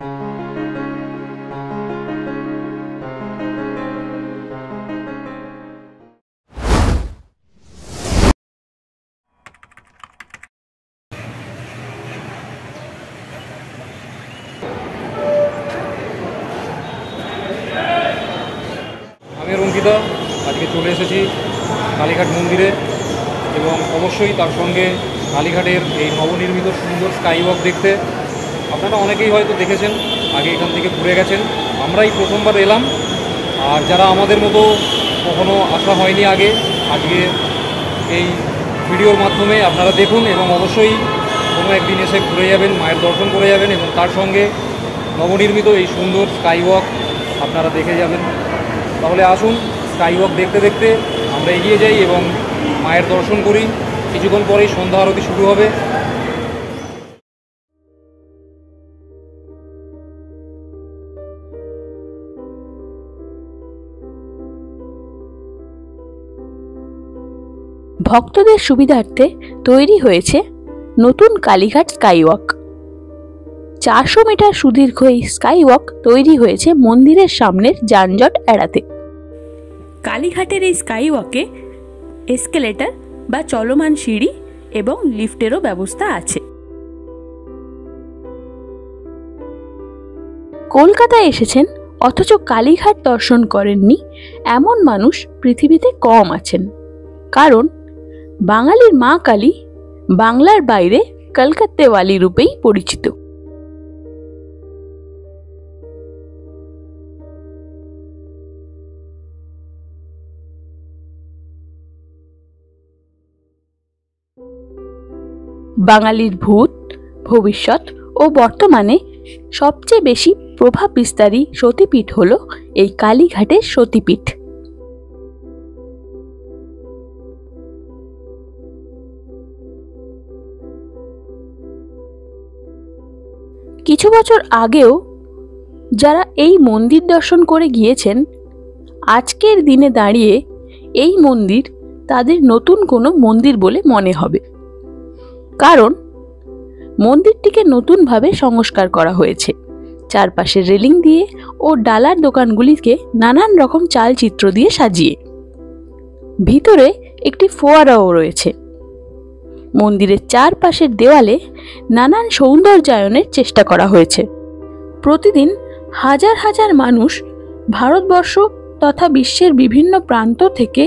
আমি রঙ্কিতা আজকে চলে এসেছি কালীঘাট মন্দিরে এবং অবশ্যই তার সঙ্গে কালীঘাটের এই নবনির্মিত সুন্দর স্কাইওয়াক দেখতে। আপনারা অনেকেই হয়তো দেখেছেন, আগে এখান থেকে ঘুরে গেছেন, আমরাই প্রথমবার এলাম। আর যারা আমাদের মতো কখনো আসা হয়নি আগে, আজকে এই ভিডিওর মাধ্যমে আপনারা দেখুন এবং অবশ্যই কোনো একদিন এসে ঘুরে যাবেন, মায়ের দর্শন করে যাবেন এবং তার সঙ্গে নবনির্মিত এই সুন্দর স্কাইওয়াক আপনারা দেখে যাবেন। তাহলে আসুন স্কাইওয়াক দেখতে দেখতে আমরা এগিয়ে যাই এবং মায়ের দর্শন করি। কিছুক্ষণ পরেই সন্ধ্যা আরতি শুরু হবে। ভক্তদের সুবিধার্থে তৈরি হয়েছে নতুন কালীঘাট স্কাইওয়াক। 400 মিটার সুদীর্ঘ এই স্কাইওয়াক তৈরি হয়েছে মন্দিরের সামনের যানজট এড়াতে। কালীঘাটের এই স্কাইওয়াকে এসকেলেটর বা চলমান সিঁড়ি এবং লিফটেরও ব্যবস্থা আছে। কলকাতায় এসেছেন অথচ কালীঘাট দর্শন করেননি এমন মানুষ পৃথিবীতে কম আছেন। কারণ বাঙালির মা কালী বাংলার বাইরে কলকাত্তেওয়ালি রূপেই পরিচিত। বাঙালির ভূত, ভবিষ্যৎ ও বর্তমানে সবচেয়ে বেশি প্রভাব বিস্তারী সতীপীঠ হল এই কালীঘাটের সতীপীঠ। কিছু বছর আগেও যারা এই মন্দির দর্শন করে গিয়েছেন, আজকের দিনে দাঁড়িয়ে এই মন্দির তাদের নতুন কোনো মন্দির বলে মনে হবে। কারণ মন্দিরটিকে নতুনভাবে সংস্কার করা হয়েছে, চারপাশে রেলিং দিয়ে ও ডালার দোকানগুলিকে নানান রকম চালচিত্র দিয়ে সাজিয়ে। ভিতরে একটি ফোয়ারাও রয়েছে। মন্দিরের চারপাশের দেওয়ালে নানান সৌন্দর্যায়নের চেষ্টা করা হয়েছে। প্রতিদিন হাজার হাজার মানুষ ভারতবর্ষ তথা বিশ্বের বিভিন্ন প্রান্ত থেকে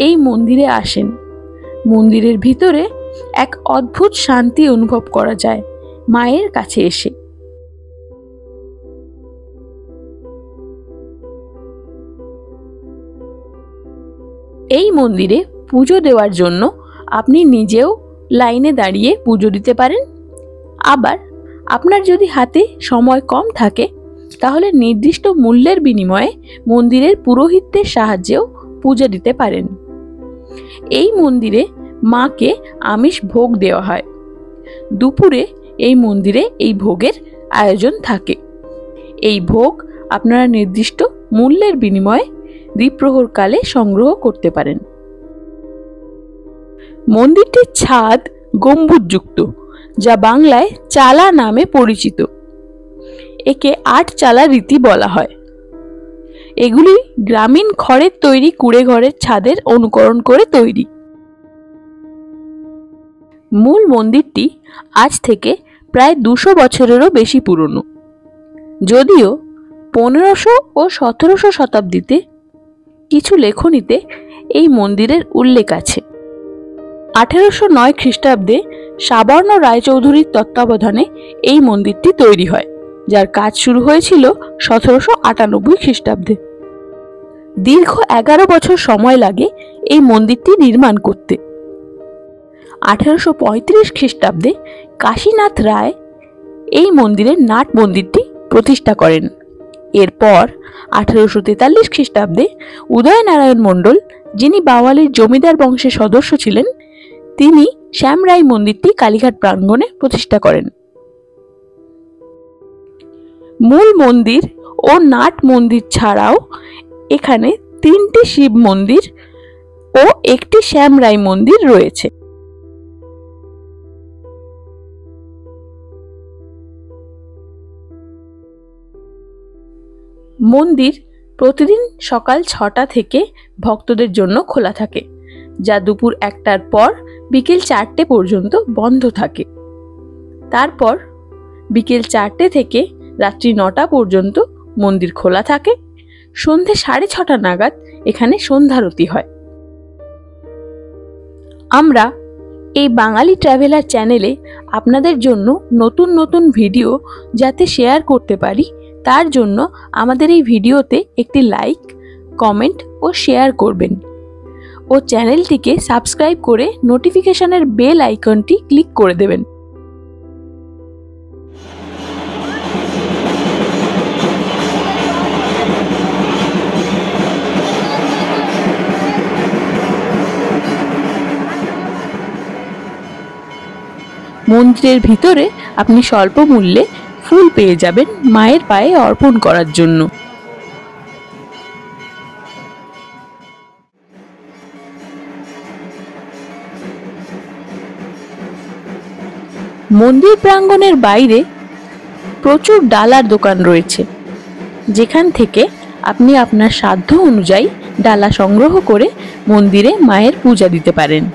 এই মন্দিরে আসেন। মন্দিরের ভিতরে এক অদ্ভুত শান্তি অনুভব করা যায় মায়ের কাছে এসে। এই মন্দিরে পুজো দেওয়ার জন্য আপনি নিজেও লাইনে দাঁড়িয়ে পুজো দিতে পারেন। আবার আপনার যদি হাতে সময় কম থাকে তাহলে নির্দিষ্ট মূল্যের বিনিময়ে মন্দিরের পুরোহিতদের সাহায্যেও পূজা দিতে পারেন। এই মন্দিরে মাকে আমিষ ভোগ দেওয়া হয়। দুপুরে এই মন্দিরে এই ভোগের আয়োজন থাকে। এই ভোগ আপনারা নির্দিষ্ট মূল্যের বিনিময়ে দ্বিপ্রহরকালে সংগ্রহ করতে পারেন। মন্দিরটির ছাদ গম্বুজযুক্ত, যা বাংলায় চালা নামে পরিচিত। একে 8 চালা রীতি বলা হয়। এগুলি গ্রামীণ খড়ের তৈরি কুড়ে ঘরের ছাদের অনুকরণ করে তৈরি। মূল মন্দিরটি আজ থেকে প্রায় 200 বছরেরও বেশি পুরনো। যদিও 1500 ও 1700 শতাব্দীতে কিছু লেখনীতে এই মন্দিরের উল্লেখ আছে। 1809 খ্রিস্টাব্দে সাবর্ণ রায়চৌধুরীর তত্ত্বাবধানে এই মন্দিরটি তৈরি হয়, যার কাজ শুরু হয়েছিল 1798 খ্রিস্টাব্দে। দীর্ঘ 11 বছর সময় লাগে এই মন্দিরটি নির্মাণ করতে। 1835 খ্রিস্টাব্দে কাশীনাথ রায় এই মন্দিরের নাট মন্দিরটি প্রতিষ্ঠা করেন। এরপর 1843 খ্রিস্টাব্দে উদয়নারায়ণ মণ্ডল, যিনি বাওয়ালির জমিদার বংশের সদস্য ছিলেন, তিনি শ্যামরাই মন্দিরটি কালীঘাট প্রাঙ্গণে প্রতিষ্ঠা করেন। মূল মন্দির ও নাট মন্দির ছাড়াও এখানে 3টি শিব মন্দির ও একটি শ্যামরাই মন্দির রয়েছে। মন্দির প্রতিদিন সকাল 6টা থেকে ভক্তদের জন্য খোলা থাকে, যা দুপুর 1টার পর বিকেল 4টে পর্যন্ত বন্ধ থাকে। তারপর বিকেল 4টে থেকে রাত্রি 9টা পর্যন্ত মন্দির খোলা থাকে। সন্ধে 6:30 নাগাদ এখানে সন্ধ্যারতি হয়। আমরা এই বাঙালি ট্রাভেলার চ্যানেলে আপনাদের জন্য নতুন নতুন ভিডিও যাতে শেয়ার করতে পারি, তার জন্য আমাদের এই ভিডিওতে একটি লাইক, কমেন্ট ও শেয়ার করবেন ও চ্যানেলটিকে সাবস্ক্রাইব করে নোটিফিকেশনের বেল আইকনটি ক্লিক করে দেবেন। মন্দিরের ভিতরে আপনি স্বল্প মূল্যে ফুল পেয়ে যাবেন মায়ের পায়ে অর্পণ করার জন্য। মন্দির প্রাঙ্গণের বাইরে প্রচুর ডালার দোকান রয়েছে, যেখান থেকে আপনি আপনার সাধ্য অনুযায়ী ডালা সংগ্রহ করে মন্দিরে মায়ের পূজা দিতে পারেন।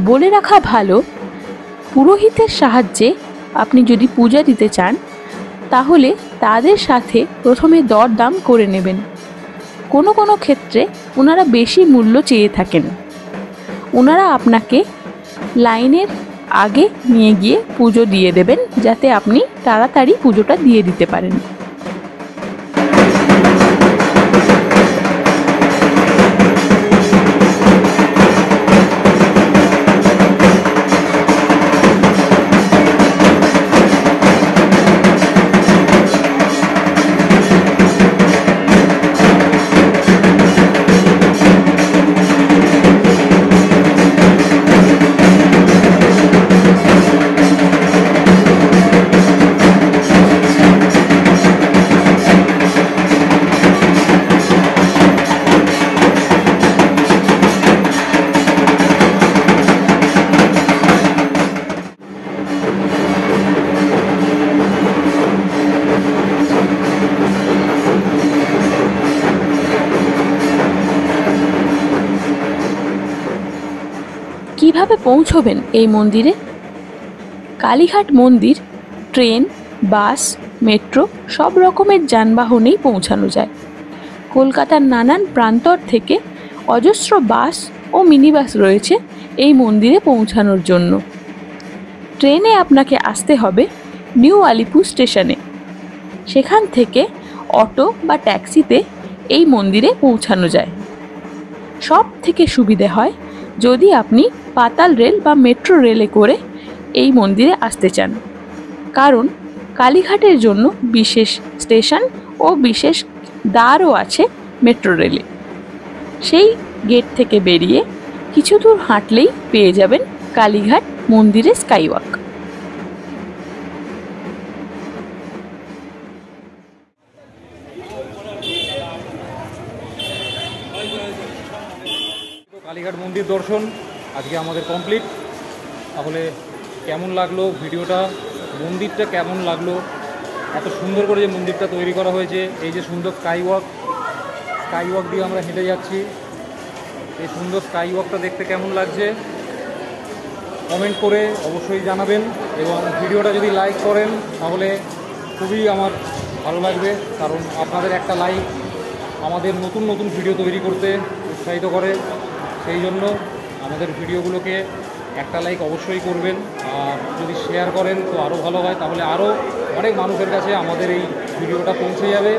বলে রাখা ভালো, পুরোহিতের সাহায্যে আপনি যদি পূজা দিতে চান তাহলে তাদের সাথে প্রথমে দরদাম করে নেবেন। কোনো কোনো ক্ষেত্রে ওনারা বেশি মূল্য চেয়ে থাকেন। ওনারা আপনাকে লাইনের আগে নিয়ে গিয়ে পুজো দিয়ে দেবেন, যাতে আপনি তাড়াতাড়ি পুজোটা দিয়ে দিতে পারেন। কিভাবে পৌঁছবেন এই মন্দিরে? কালীঘাট মন্দির ট্রেন, বাস, মেট্রো সব রকমের যানবাহনেই পৌঁছানো যায়। কলকাতার নানান প্রান্তর থেকে অজস্র বাস ও মিনি বাস রয়েছে এই মন্দিরে পৌঁছানোর জন্য। ট্রেনে আপনাকে আসতে হবে নিউ আলিপুর স্টেশনে। সেখান থেকে অটো বা ট্যাক্সিতে এই মন্দিরে পৌঁছানো যায়। সব থেকে সুবিধে হয় যদি আপনি পাতাল রেল বা মেট্রো রেলে করে এই মন্দিরে আসতে চান, কারণ কালীঘাটের জন্য বিশেষ স্টেশন ও বিশেষ দ্বারও আছে মেট্রো রেলে। সেই গেট থেকে বেরিয়ে কিছু দূর হাঁটলেই পেয়ে যাবেন কালীঘাট মন্দিরে স্কাইওয়াক। কালীঘাট মন্দির দর্শন আজকে আমাদের কমপ্লিট। তাহলে কেমন লাগলো ভিডিওটা, মন্দিরটা কেমন লাগলো, এত সুন্দর করে যে মন্দিরটা তৈরি করা হয়েছে, এই যে সুন্দর স্কাইওয়াক দিয়ে আমরা হেঁটে যাচ্ছি, এই সুন্দর স্কাইওয়াকটা দেখতে কেমন লাগছে কমেন্ট করে অবশ্যই জানাবেন। এবং ভিডিওটা যদি লাইক করেন তাহলে খুবই আমার ভালো লাগবে, কারণ আপনাদের একটা লাইক আমাদের নতুন নতুন ভিডিও তৈরি করতে উৎসাহিত করে। সেই জন্য আমাদের ভিডিওগুলোকে একটা লাইক অবশ্যই করবেন, আর যদি শেয়ার করেন তো আরও ভালো হয়, তাহলে আরও অনেক মানুষের কাছে আমাদের এই ভিডিওটা পৌঁছে যাবে।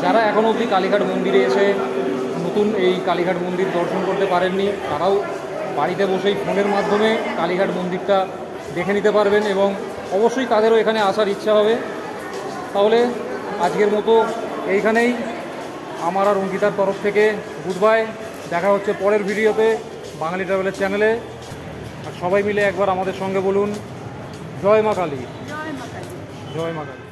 যারা এখনও অবধি কালীঘাট মন্দিরে এসে নতুন এই কালীঘাট মন্দির দর্শন করতে পারেননি, তারাও বাড়িতে বসেই ফোনের মাধ্যমে কালীঘাট মন্দিরটা দেখে নিতে পারবেন এবং অবশ্যই তাদেরও এখানে আসার ইচ্ছা হবে। তাহলে আজকের মতো এইখানেই আমার আর অঙ্কিতার তরফ থেকে গুড বাই। দেখা হচ্ছে পরের ভিডিওতে বাঙালি ট্রাভেলের চ্যানেলে। আর সবাই মিলে একবার আমাদের সঙ্গে বলুন জয় মা কালী। জয় মা কালী। জয় মা কালী।